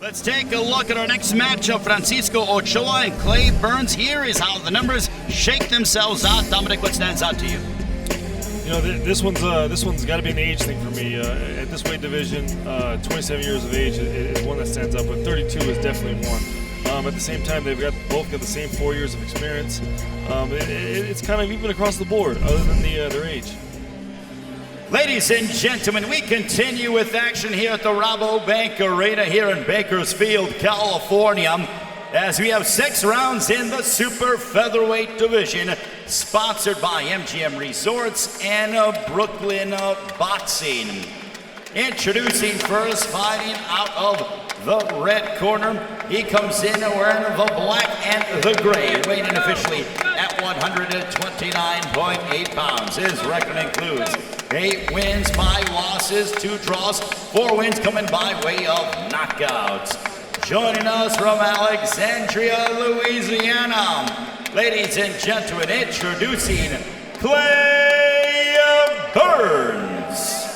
Let's take a look at our next matchup. Francisco Ochoa and Clay Burns. Here is how the numbers shake themselves out. Dominic, what stands out to you? You know, this one's got to be an age thing for me. At this weight division, 27 years of age is one that stands out, but 32 is definitely one. At the same time, they've both got the same 4 years of experience. It's kind of even across the board, other than their age. Ladies and gentlemen, we continue with action here at the Rabobank Arena here in Bakersfield, California, as we have 6 rounds in the super featherweight division, sponsored by MGM Resorts and Brooklyn Boxing. Introducing first, fighting out of the red corner. He comes in wearing the black and the gray, weighing officially at 129.8 pounds. His record includes 8 wins, 5 losses, 2 draws, 4 wins coming by way of knockouts. Joining us from Alexandria, Louisiana, ladies and gentlemen, introducing Clay Burns.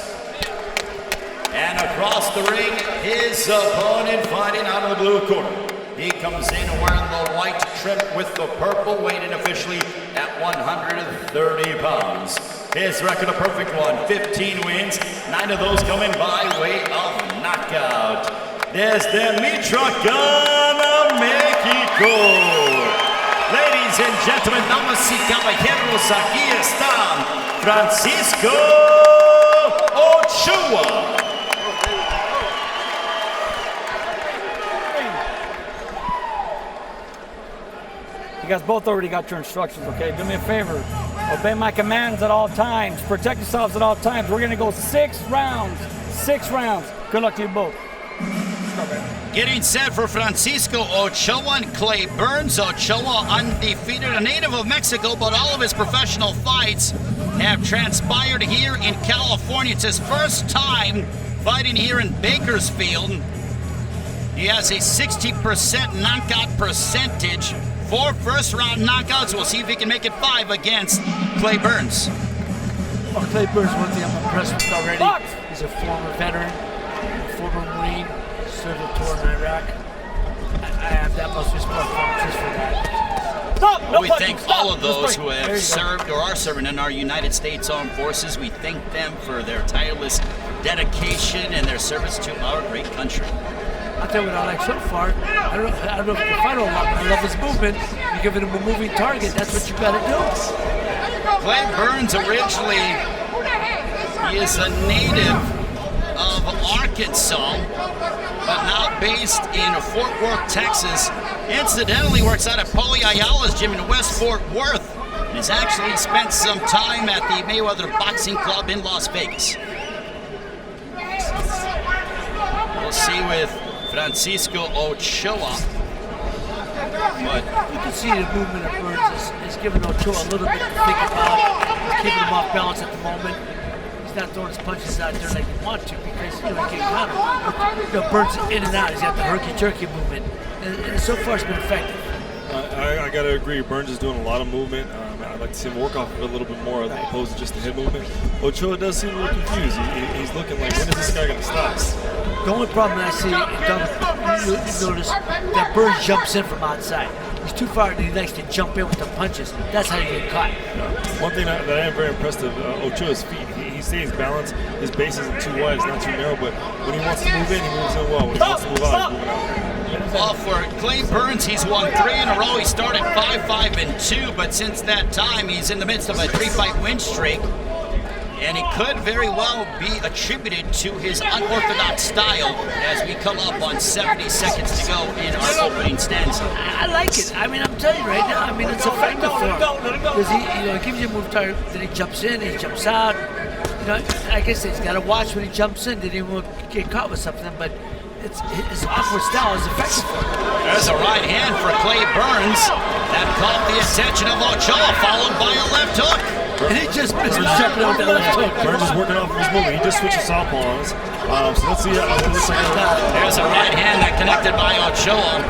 And across the ring, his opponent fighting out of the blue corner. He comes in wearing the white trim with the purple, weighing officially at 130 pounds. His record a perfect one, 15 wins, 9 of those coming by way of knockout. Desde Michoacán, México. Ladies and gentlemen, damas y caballeros, aquí está Francisco Ochoa. You guys both already got your instructions, okay? Do me a favor. Obey my commands at all times. Protect yourselves at all times. We're going to go 6 rounds. 6 rounds. Good luck to you both. Getting set for Francisco Ochoa and Clay Burns. Ochoa undefeated, a native of Mexico, but all of his professional fights have transpired here in California. It's his first time fighting here in Bakersfield. He has a 60% knockout percentage. 4 first-round knockouts. We'll see if he can make it 5 against Clay Burns. Well, Clay Burns, one thing I'm impressed with already. He's a former veteran, former Marine, served a tour in Iraq. I have that much respect for him just for that. Stop! No we punching. thank Stop. all of those who There have you served or are serving in our United States Armed Forces. We thank them for their tireless dedication and their service to our great country. I'll tell you what I like so far. I don't know if you can fight a lot, but I love his movement. You're giving him a moving target. That's what you got to do. Clay Burns originally, he is a native of Arkansas, but now based in Fort Worth, Texas. Incidentally, works out at Paulie Ayala's gym in West Fort Worth. And has actually spent some time at the Mayweather Boxing Club in Las Vegas. We'll see with Francisco Ochoa. But you can see the movement of Burns is giving Ochoa a little bit to think about, keeping him off balance at the moment. He's not throwing his punches out there like he wants to because he can't counter. Burns in and out. He's got the herky-jerky movement, and so far it's been effective. I got to agree. Burns is doing a lot of movement. I'd like to see him work off of it a little bit more as opposed to just the hip movement. Ochoa does seem a little confused. He's looking like, when is this guy going to stop? The only problem that I see, you notice that Burns jumps in from outside. He's too far, and he likes to jump in with the punches. That's how you get caught. One thing that I am very impressed of Ochoa's feet. He stays balanced. His base isn't too wide, it's not too narrow, but when he wants to move in, he moves in well. When he wants to move out, he's moving out. Well, for Clay Burns, he's won 3 in a row. He started 5-5-2, but since that time, he's in the midst of a 3-fight win streak. And it could very well be attributed to his unorthodox style as we come up on 70 seconds to go in our opening stanza. I like it. I mean, I'm telling you right now, I mean, it's effective for him. Because he gives you a move target, then he jumps in, he jumps out. Like I said, he's got to watch when he jumps in, then he won't get caught with something, but his awkward style is effective for him. There's a right hand for Clay Burns. That caught the attention of Ochoa, followed by a left hook. And he just missed jumping out that left hook. Burns is working off of his movement. He just switched to southpaw on us. So let's see how it looks like. There's a right hand that connected by Ochoa.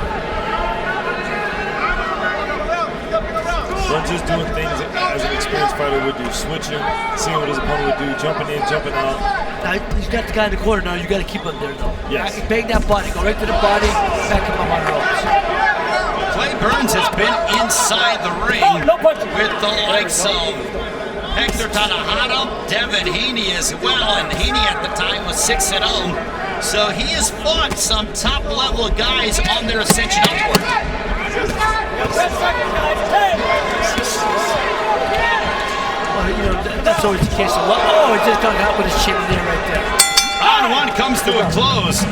Burns is doing things as an experienced fighter would do, switching, seeing what his opponent would do, jumping in, jumping out. Now, he's got the guy in the corner now. You got to keep him there, though. Yes. Bang that body. Go right to the body. Back him up on the ropes. Clay Burns has been inside the ring with the likes of Hector Tanahata, Devin Haney as well, and Haney at the time was 6-0. So he has fought some top-level guys on their ascension upward. Well, you know, that's always the case. Oh, he just got out with his chin in there right there. Round one comes to a close.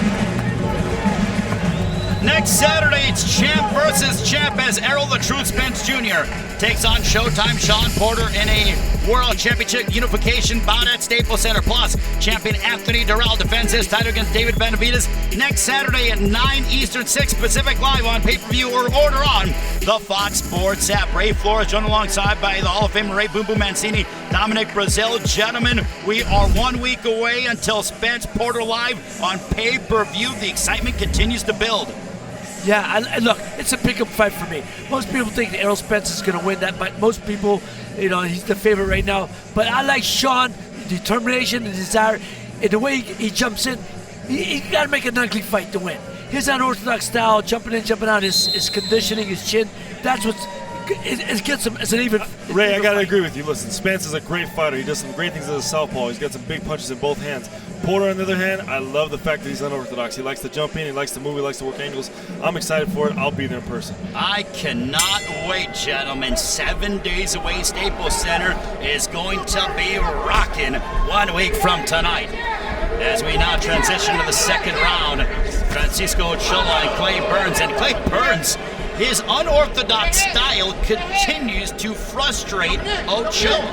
Next Saturday, it's champ versus champ as Errol the Truth Spence Jr. takes on Showtime Sean Porter in a World Championship unification bout at Staples Center. Plus, champion Anthony Durrell defends his title against David Benavidez next Saturday at 9 Eastern, 6 Pacific, live on pay-per-view or order on the Fox Sports app. Ray Flores joined alongside by the Hall of Famer Ray Boom Boom Mancini, Dominic Brazil. Gentlemen, we are 1 week away until Spence Porter live on pay-per-view. The excitement continues to build. Yeah, and look, it's a pick-up fight for me. Most people think that Errol Spence is going to win that, but most people, you know, he's the favorite right now. But I like Sean, determination and desire, and the way he jumps in. He got to make an ugly fight to win. His unorthodox style, jumping in, jumping out, his conditioning, his chin, that's what's it gets him as an even. Ray, I gotta agree with you. Listen, Spence is a great fighter. He does some great things as a southpaw. He's got some big punches in both hands. Porter, on the other hand, I love the fact that he's unorthodox. He likes to jump in, he likes to move, he likes to work angles. I'm excited for it. I'll be there in person. I cannot wait, gentlemen. 7 days away, Staples Center is going to be rocking 1 week from tonight. As we now transition to the second round, Francisco Ochoa and Clay Burns. And Clay Burns, his unorthodox style continues to frustrate Ochoa.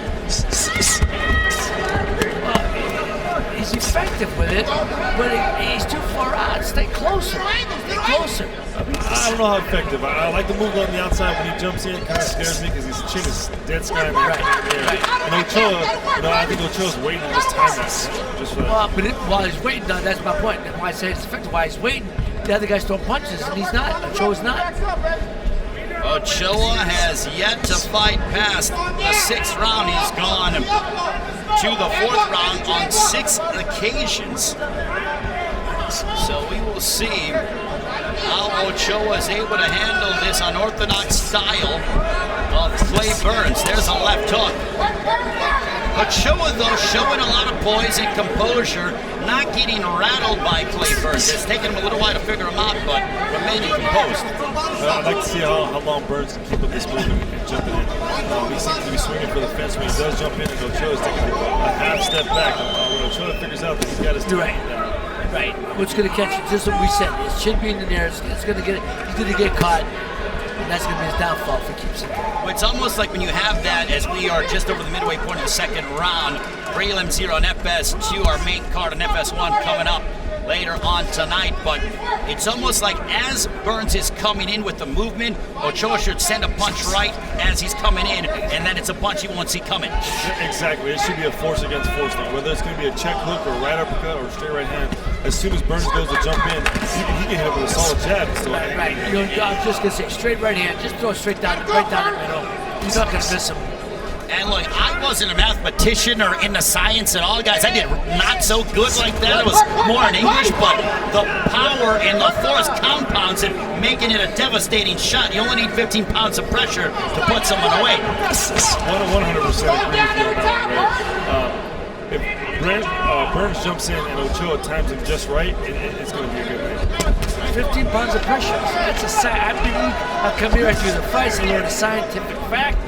He's effective with it, but he's too far out. Stay closer. Stay closer. I don't know how effective. I like the move on the outside when he jumps in. It kind of scares me because his chin is dead sky in the air. And Ochoa, I think Ochoa's waiting to just time that. Just for that. Well, but while he's waiting, that's my point. That's why I say it's effective. While he's waiting, the other guy's throwing punches, and he's not. Ochoa's not. Ochoa has yet to fight past the 6th round. He's gone to the 4th round on 6 occasions. So we will see how Ochoa is able to handle this unorthodox style of Clay Burns. There's a left hook. Ochoa, though, showing a lot of poise and composure, not getting rattled by Clay Burns. It's taken him a little while to figure him out, but remaining composed. I'd like to see how long Burns can keep up this movement and jumping in. He seems to be swinging for the fence when he does jump in, and Ochoa's taking a half step back. When Ochoa figures out that he's got his right. Right. What's going to catch him? Just what we said. His chin being in there, it's going to get. He's going to get caught. And that's going to be his downfall if he keeps it there. It's almost like when you have that, as we are just over the midway point of the second round, prelims here on FS2, our main card on FS1 coming up later on tonight. But it's almost like as Burns is coming in with the movement, Ochoa should send a punch right as he's coming in, and then it's a punch he won't see coming. Exactly. It should be a force against force thing. Whether it's going to be a check hook or a right uppercut or a straight right hand, as soon as Burns goes to jump in, he can hit him with a solid jab. Right. You know, I was just going to say, straight right hand, just throw it straight down, right down the middle. You're not going to miss him. And look, I wasn't a mathematician or into science at all, guys. I did not so good like that. It was more in English, but the power and the force compounds it, making it a devastating shot. You only need 15 pounds of pressure to put someone away. 100% agree with you on that, Ray. If Burns jumps in and Ochoa times him just right, it's going to be a good night. 15 pounds of pressure. That's a I believe I come here after the fights and learn a scientific fact.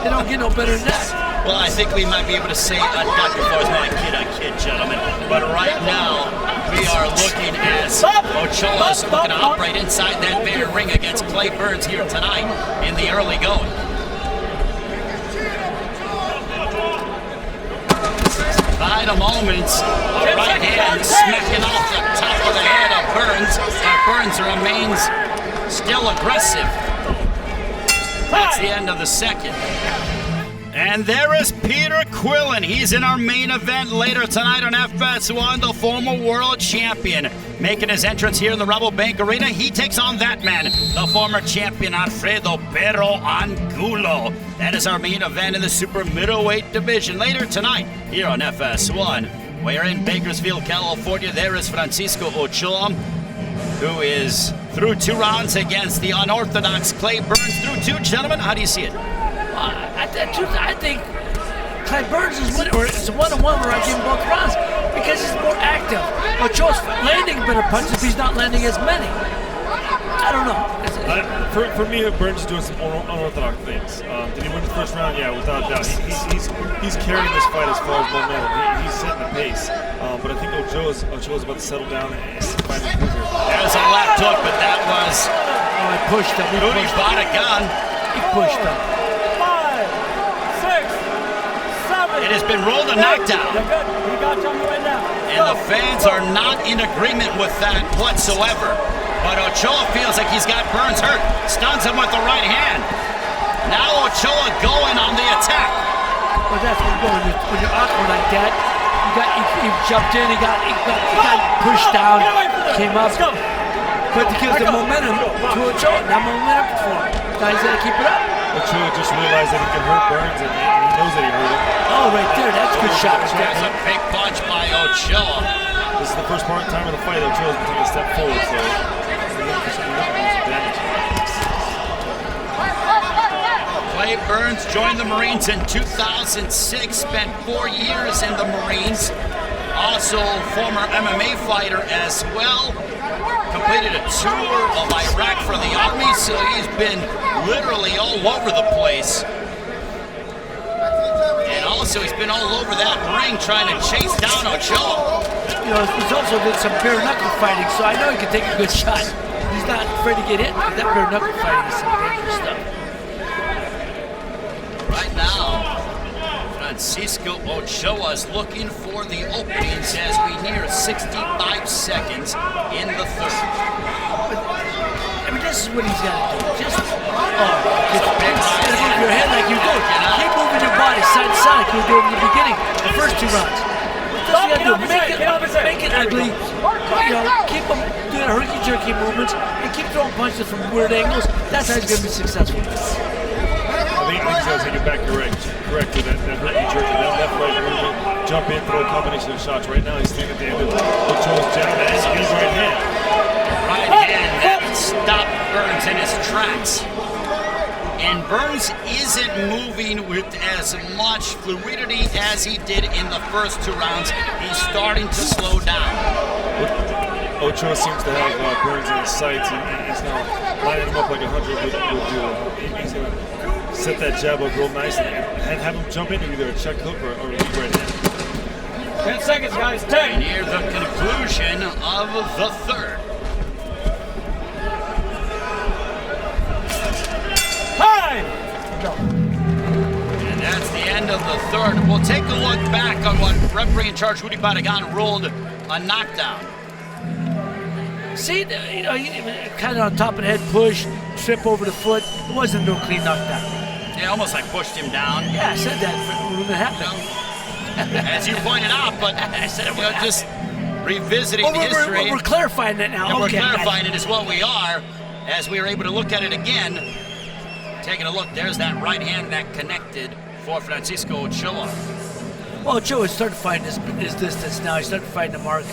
They don't get no better than that. Well, I think we might be able to say Dr. Flores, no, I kid, gentlemen. But right now, we are looking as Ochoa's looking to operate inside that very ring against Clay Burns here tonight in the early going. Vital moments, a right hand smacking off the top of the head of Burns. Burns remains still aggressive. That's the end of the second. And there is Peter Quillen. He's in our main event later tonight on FS1, the former world champion. making his entrance here in the Rabobank Arena. He takes on that man, the former champion Alfredo Pero Angulo. That is our main event in the super middleweight division. Later tonight, here on FS1, we're in Bakersfield, California. There is Francisco Ochoa, who is through 2 rounds against the unorthodox Clay Burns. Through 2, gentlemen, how do you see it? I think Clay Burns is winning, or it's a 1-1 where I give him both rounds because he's more active. Ochoa's landing better punches if he's not landing as many. I don't know. For me, Burns is doing some unorthodox things. Did he win the first round? Yeah, without a doubt. He's carrying this fight as far as momentum. He's setting the pace. But I think Ochoa's about to settle down and find a improve here. There's a left hook, but that was... Oh, I pushed him. Rudy bought a gun. He pushed him. 5, 6, 7. It has been ruled a knockdown. You're good. You got you on the way down. And the fans are not in agreement with that whatsoever. But Ochoa feels like he's got Burns hurt. Stuns him with the right hand. Now Ochoa going on the attack. Well, that's when you're awkward like that. He jumped in. He got pushed down. Came up. But to give the momentum to Ochoa. Now momentum for him. Guys got to keep it up. Ochoa just realized that he can hurt Burns, and he knows that he hurt him. Oh, right there. That's a good shot. There's a big punch by Ochoa. This is the first time of the fight. Ochoa's been taking a step forward, so he's looking for some damage. Clay Burns joined the Marines in 2006, spent 4 years in the Marines. Also former MMA fighter as well. Completed a tour of Iraq for the Army, so he's been literally all over the place. And also he's been all over that ring trying to chase down Ochoa. You know, he's also did some bare knuckle fighting, so I know he can take a good shot. He's not afraid to get hit. That bare knuckle fighting is some dangerous stuff. Right now, Francisco Ochoa is looking for the openings as we near 65 seconds in the third. I mean, this is what he's got to do. Just move your head like you do. Keep moving your body side to side like you were doing in the beginning, the first 2 rounds. What you got to do? Make it ugly. You know, keep him doing herky-jerky movements and keep throwing punches from weird angles. That's how he's going to be successful. I think he's got to take it back correct to that herky-jerky, that left-right movement, jump in, throw a combination of shots. Right now, he's thinking at the end of Ochoa's jab and his right hand. Right hand that stopped Burns in his tracks. And Burns isn't moving with as much fluidity as he did in the first 2 rounds. He's starting to slow down. Ochoa seems to have Burns in his sights. He's now lining him up like 100 would do. He's going to set that jab up real nice and have him jump into either a check hook or a lead right hand. 10 seconds, guys. 10. Near the conclusion of the third. Time. And that's the end of the third. We'll take a look back on what referee in charge Rudy Barragan ruled a knockdown. See, you know, he kind of on top of the head push, trip over the foot. It wasn't no clean knockdown. Yeah, almost like pushed him down. Yeah, I said that when it happened. As you pointed out, but I said it just revisiting history. We're clarifying that now. And Okay, we're clarifying it is what we are, as we are able to look at it again. Taking a look, there's that right hand that connected for Francisco Ochoa. Well, Ochoa is starting to find his distance now. He's starting to find the mark.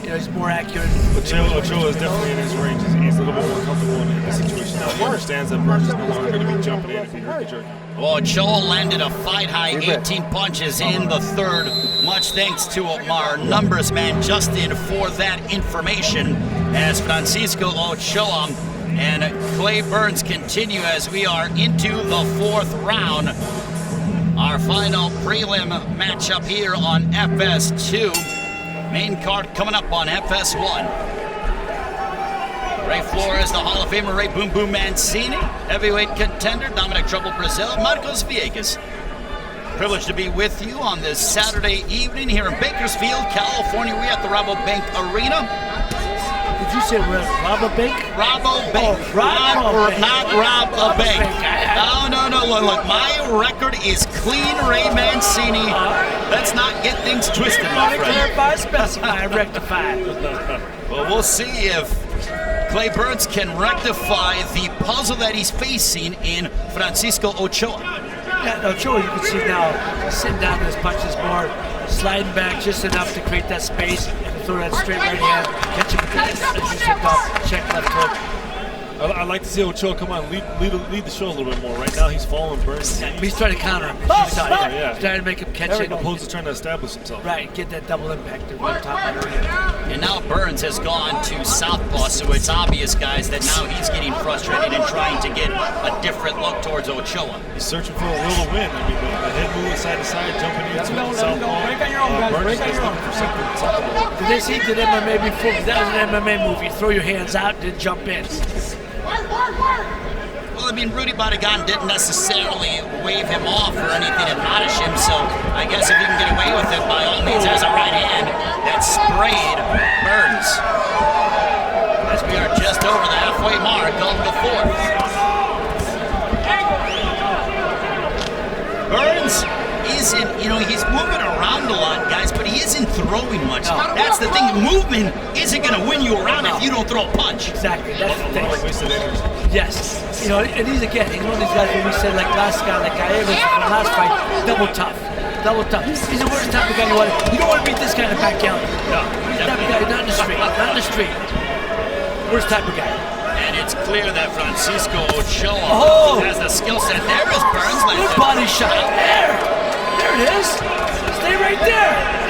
You know, he's more accurate. Ochoa is definitely in his range. He's a little bit more comfortable in this situation now. He understands that Burns is no longer going to be jumping in if he herky-jerky. Well, Ochoa landed a fight-high 18 punches in the third. Much thanks to our numbers man, Justin, for that information. As Francisco Ochoa and Clay Burns continue as we are into the 4th round. Our final prelim matchup here on FS2. Main card coming up on FS1. Ray Flores, the Hall of Famer Ray Boom Boom Mancini, heavyweight contender Dominic Trouble Brazil, Marcos Viegas. Privileged to be with you on this Saturday evening here in Bakersfield, California. We're at the Rabobank Arena. Did you say we're at Rabobank? Rabobank. Rabobank. Not Rabobank. No. Look, my record is clean, Ray Mancini. Let's not get things twisted, my friend. Clarify, specify, rectify. Well, we'll see if Clay Burns can rectify the puzzle that he's facing in Francisco Ochoa. Yeah, Ochoa, you can see now sitting down in his punches more, sliding back just enough to create that space, throw that straight right hand, catch him with that check left hook. I'd like to see Ochoa come on, lead the show a little bit more. Right now, he's following Burns. He's trying to counter him. He's trying to make him catch it. Opposed to trying to establish himself. Right, get that double impact to the top of the ring. And now Burns has gone to southpaw, so it's obvious, guys, that now he's getting frustrated and trying to get a different look towards Ochoa. He's searching for a will to win. I mean, the head moving side to side, jumping into southpaw. Break on your own, guys. Burns Break on is your own. looking for something. Did they see the MMA before? That was an MMA move. You throw your hands out, then jump in. Well, I mean, Rudy Barragan didn't necessarily wave him off or anything, admonish him, so I guess if he can get away with it, by all means, has a right hand that sprayed Burns. As we are just over the halfway mark of the fourth. Burns isn't, he's moving around a lot, guys, but he isn't throwing much. That's the thing. Movement isn't going to win you around if you don't throw a punch. Exactly. That's the thing. Wasted energy. Yes. And he's one of these guys when we said like last guy, like Evans from the last fight, double tough. He's the worst type of guy you don't want to beat this guy in the backyard. No. He's the type of guy, not in the street. Not in the street. Worst type of guy. And it's clear that Francisco Ochoa has the skill set. There is Burns. Good body shot. There it is. Stay right there.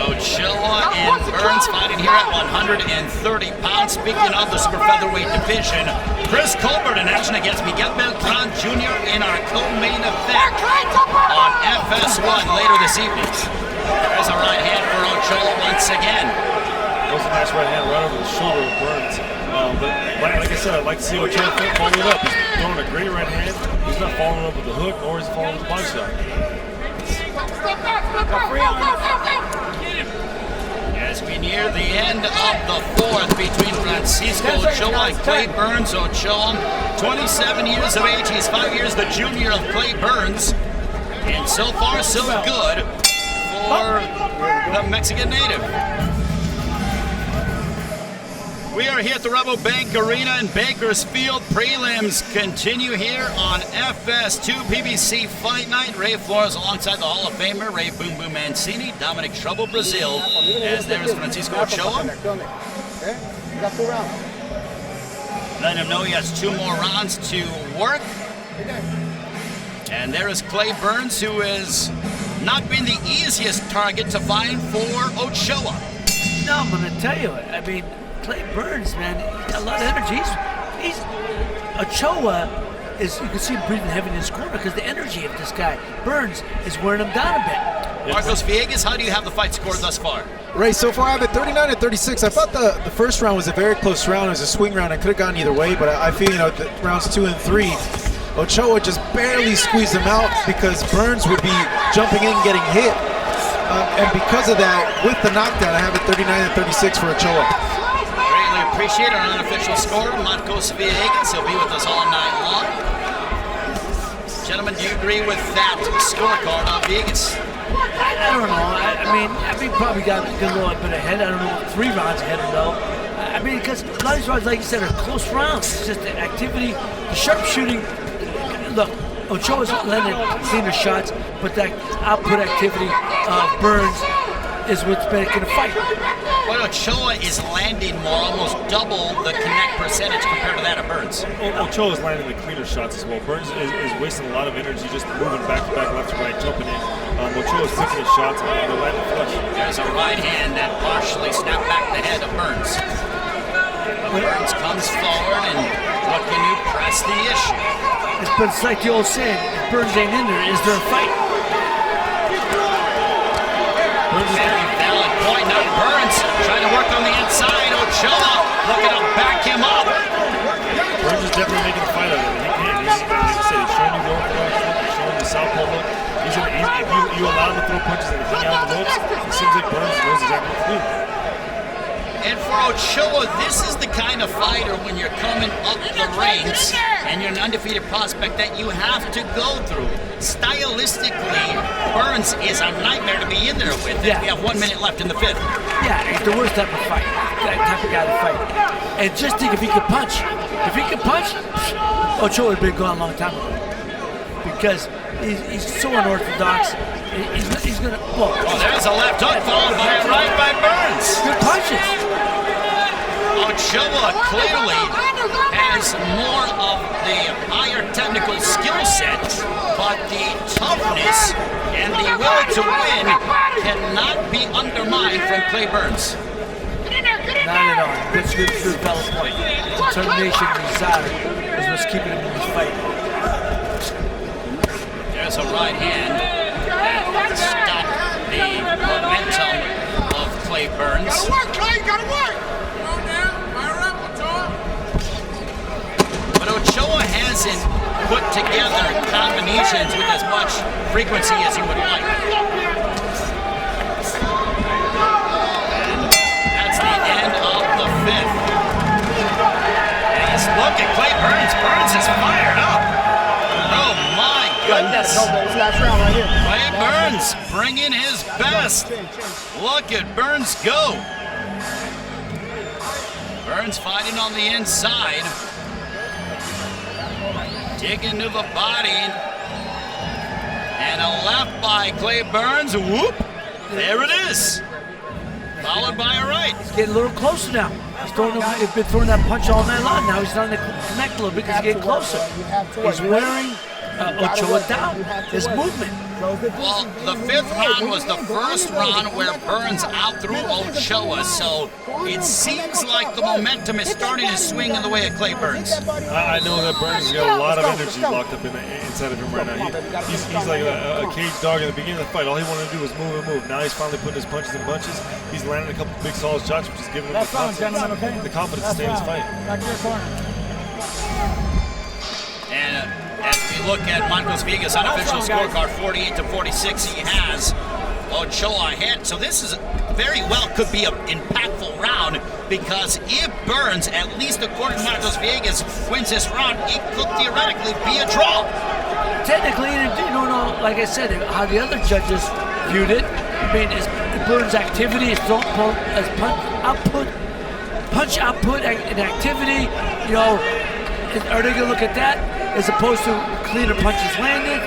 Ochoa and Burns fighting here at 130 pounds. Speaking of the super featherweight division, Chris Colbert in action against Miguel Beltran Jr. in our co-main event on FS1 later this evening. There's a right hand for Ochoa once again. That was a nice right hand right over the shoulder of Burns. But like I said, I'd like to see Ochoa follow it up. He's throwing a great right hand. He's not following up with the hook, nor is he following with the body shot. As we near the end of the fourth between Francisco Ochoa and Clay Burns. Ochoa, 27 years of age. He's 5 years the junior of Clay Burns. And so far, so good for the Mexican native. We are here at the Rabobank Arena in Bakersfield. Prelims continue here on FS2 PBC Fight Night. Ray Flores alongside the Hall of Famer Ray Boom Boom Mancini, Dominic Trouble Brazil, as there is Francisco Ochoa. Let him know he has 2 more rounds to work. And there is Clay Burns, who has not been the easiest target to find for Ochoa. No, I'm going to tell you, I mean, Clay Burns, man, he's got a lot of energy. Ochoa is, you can see him breathing heavy in his corner because the energy of this guy, Burns, is wearing him down a bit. Marcos Villegas, how do you have the fight scored thus far? Ray, so far I have it 39-36. I thought the first round was a very close round. It was a swing round. I could have gone either way, but I feel, the rounds 2 and 3, Ochoa just barely squeezed him out because Burns would be jumping in, getting hit. And because of that, with the knockdown, I have it 39-36 for Ochoa. Appreciate our unofficial scorer, Marcos Villegas. He'll be with us all night long. Gentlemen, do you agree with that scorecard of Villegas? I don't know. I mean, probably got a little bit ahead. I don't know, 3 rounds ahead or no. I mean, because a lot of these rounds, like you said, are close rounds. It's just the activity, the sharpshooting. Look, Ochoa's landing cleaner shots, but that output activity of Burns is what's making a fight. Well, Ochoa is landing more, almost double the connect percentage compared to that of Burns. Ochoa is landing the cleaner shots as well. Burns is wasting a lot of energy just moving back to back, left to right, jumping in. Ochoa is clicking his shots and they're landing flush. There's a right hand that partially snapped back the head of Burns. Burns comes forward, and what can you press the issue? It's like the old saying, if Burns ain't in there, is there a fight? Very valid point. Now Burns trying to work on the inside. Ochoa looking to back him up. Burns is definitely making a fight out of it. He can. Like I said, he's showing you the orthodox look. He's showing the southpaw look. If you allow him to throw punches and hang out on the ropes, it seems like Burns knows exactly what to do. And for Ochoa, this is the kind of fighter when you're coming up the ranks and you're an undefeated prospect that you have to go through. Stylistically, Burns is a nightmare to be in there with. Yeah. We have 1 minute left in the fifth. Yeah, he's the worst type of fight. That type of guy to fight. And just think if he could punch. If he could punch, Ochoa would have been gone a long time ago. Because he's so unorthodox. He's going to... Well, Oh, there's a left hook followed by a right by Burns. good punches. Ochoa clearly has more of the higher technical skill set, but the toughness and the will to win cannot be undermined from Clay Burns. Not at all. That's good valid point. Determination and desire is what's keeping him in this fight. There's a right hand that stop the momentum of Clay Burns. Gotta work, Clay, gotta work! But Ochoa hasn't put together combinations with as much frequency as he would like. And that's the end of the fifth. And look at Clay Burns. Burns is fired up. Oh my goodness. Last round right here. Clay Burns bringing his best. Look at Burns go. Burns fighting on the inside. Digging to the body. And a left by Clay Burns. Whoop. There it is. Followed by a right. He's getting a little closer now. He's been throwing that punch all night long. Now he's starting to connect a little bit because he's getting closer. He's wearing Ochoa down. His movement. Well, the fifth round was the first round where Burns outthrew Ochoa, so it seems like the momentum is starting to swing in the way of Clay Burns. I know that Burns has got a lot of energy locked up inside of him right now. He's like a caged dog in the beginning of the fight. All he wanted to do was move and move. Now he's finally putting his punches in bunches. He's landing a couple big solid shots, which is giving him the confidence to stay in his fight. Back to your corner. And as we look at Marcos Viga's unofficial scorecard, 48-46, he has Ochoa ahead. So this is very well could be an impactful round because if Burns, at least according to Marcos Viegas, wins this round, it could theoretically be a draw. Technically, you don't know, like I said, how the other judges viewed it. I mean, his Burns' activity, his punch output and activity, you know, are they going to look at that as opposed to cleaner punches landed?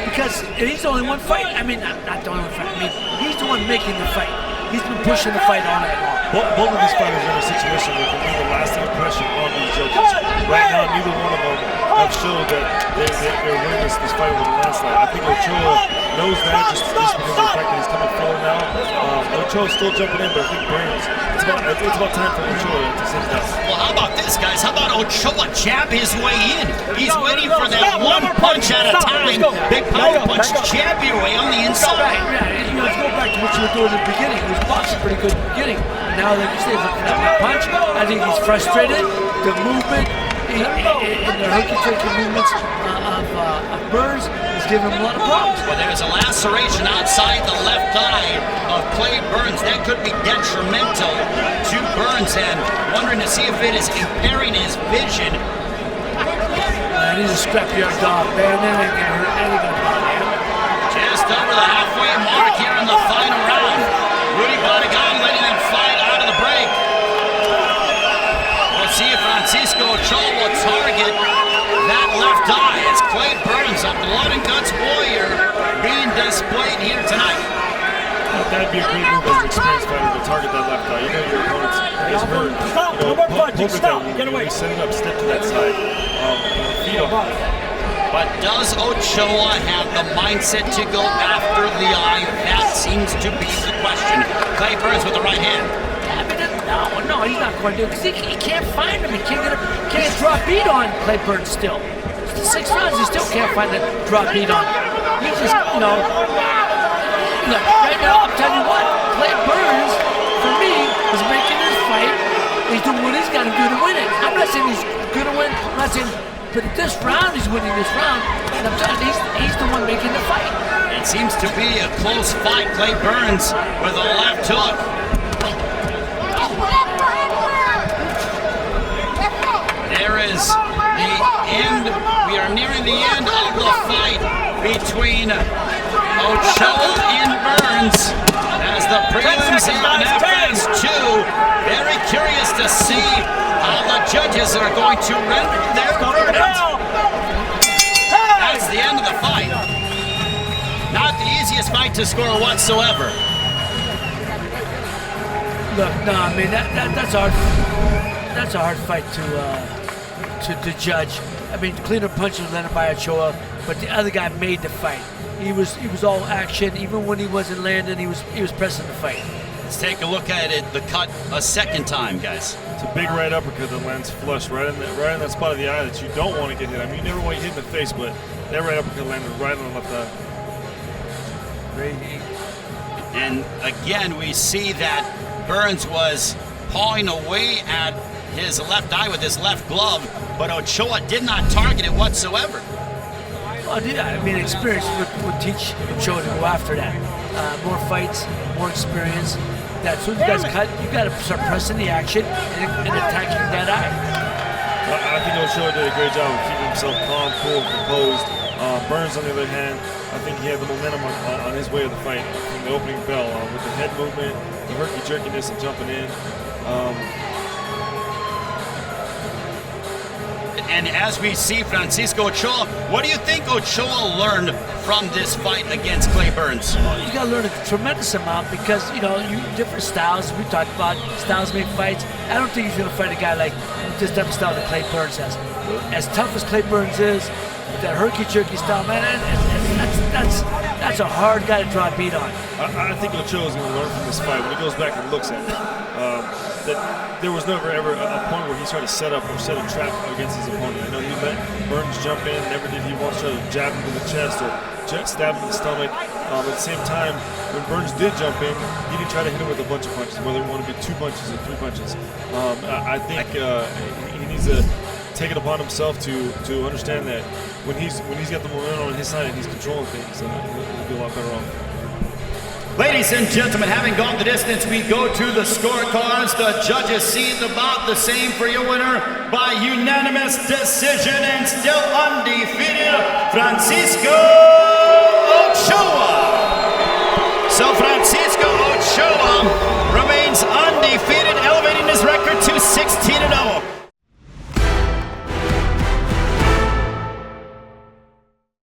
Because he's the only one fighting. I mean, not the only one fighting. I mean, he's the one making the fight. He's been pushing the fight all night long. Both of these fighters are in a situation where they can leave a lasting impression on these judges. Right now, neither one of them have showed that they're winning this fight with a landslide. I think Ochoa knows that just because of the fact that he's coming forward now. Ochoa's still jumping in, but I think Burns, it's about time for Ochoa to sit down. Well, how about this, guys? How about Ochoa jab his way in? He's waiting for that one punch at a time. Big power punch, jab your way on the inside. Yeah, let's go back to what you were doing in the beginning. He was boxing pretty good in the beginning. Now, like you say, he's looking at that punch. I think he's frustrated. The movement and the herky-jerky movements of Burns is giving him a lot of problems. Well, there's a laceration outside the left eye of Clay Burns. That could be detrimental to Burns, and wondering to see if it is impairing his vision. Man, he's a scrapyard dog, man. That ain't gonna hurt. That ain't gonna bother him. Just over the halfway mark here in the final round. Rudy Barragan letting him fight out of the break. We'll see if Francisco Ochoa will target that left eye as Clay Burns, a blood and guts warrior, being displayed here tonight. That'd be a great move as an experienced fighter to target that left eye. You know your opponent's hurt. Stop, no more punching, stop, get away. He's setting up, step to that side. But does Ochoa have the mindset to go after the eye? That seems to be the question. Clay Burns with the right hand. I mean, no, he's not going to do it because he can't find him. He can't draw a beat on Clay Burns still. It's the 6 rounds, he still can't find a draw beat on him. He's just, look, right now, I'm telling you what, Clay Burns, for me, is making this fight. He's doing what he's got to do to win it. I'm not saying he's going to win. I'm not saying, but this round, he's winning this round. And I'm telling you, he's the one making the fight. It seems to be a close fight. Clay Burns with a left hook. between Ochoa and Burns as the prelims on FS2. Very curious to see how the judges are going to render their verdict. That's the end of the fight. Not the easiest fight to score whatsoever. Look, no, I mean that's hard. That's a hard fight to judge. I mean, cleaner punches were landed by Ochoa, but the other guy made the fight. He was all action. Even when he wasn't landing, he was pressing the fight. Let's take a look at it. The cut a second time, guys. It's a big right uppercut that lands flush right in that spot of the eye that you don't want to get hit. I mean, you never want to hit in the face, but that right uppercut landed right on the left eye. And again, we see that Burns was pawing away at his left eye with his left glove, but Ochoa did not target it whatsoever. Well, I mean, experience would teach Ochoa to go after that. More fights, more experience. That's when you guys cut. You got to start pressing the action and attacking that eye. I think Ochoa did a great job of keeping himself calm, cool, composed. Burns, on the other hand, I think he had the momentum on his way of the fight from the opening bell with the head movement, the herky-jerkiness and jumping in. And as we see Francisco Ochoa, what do you think Ochoa learned from this fight against Clay Burns? You got to learn a tremendous amount because, you know, different styles. We talked about styles make fights. I don't think he's going to fight a guy like this type of style that Clay Burns has. As tough as Clay Burns is, that herky-jerky style, man, that's a hard guy to draw a beat on. I think Ochoa is going to learn from this fight when he goes back and looks at it. That there was never ever a point where he tried to set up or set a trap against his opponent. I know he let Burns jump in, never did he once try to jab him to the chest or stab him in the stomach. At the same time, when Burns did jump in, he didn't try to hit him with a bunch of punches, whether it wanted to be 2 punches or 3 punches. I think he needs to take it upon himself to understand that when he's got the momentum on his side and he's controlling things, he'll be a lot better off. Ladies and gentlemen, having gone the distance, we go to the scorecards. The judges see about the same for your winner by unanimous decision and still undefeated, Francisco